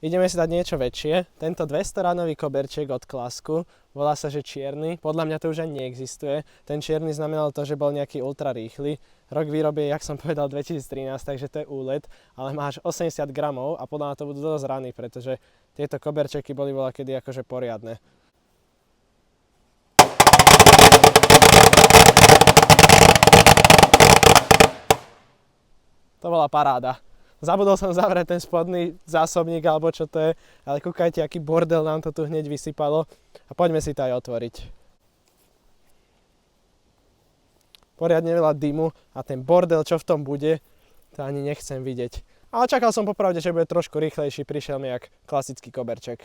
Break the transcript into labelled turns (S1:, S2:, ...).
S1: Ideme si dať niečo väčšie. Tento 200 ranový koberček od Klasku, volá sa, že čierny. Podľa mňa to už ani neexistuje. Ten čierny znamenal to, že bol nejaký ultra rýchly. Rok výroby je, jak som povedal, 2013, takže to je úlet. Ale má až 80 gramov a podľa mňa to budú dosť rany, pretože tieto koberčeky boli voľakedy akože poriadne. To bola paráda. Zabudol som zavrieť ten spodný zásobník, alebo čo to je, ale kúkajte, aký bordel nám to tu hneď vysypalo. A poďme si to aj otvoriť. Poriadne veľa dymu a ten bordel, čo v tom bude, to ani nechcem vidieť. Ale čakal som popravde, že bude trošku rýchlejší, prišiel mi jak klasický koberček.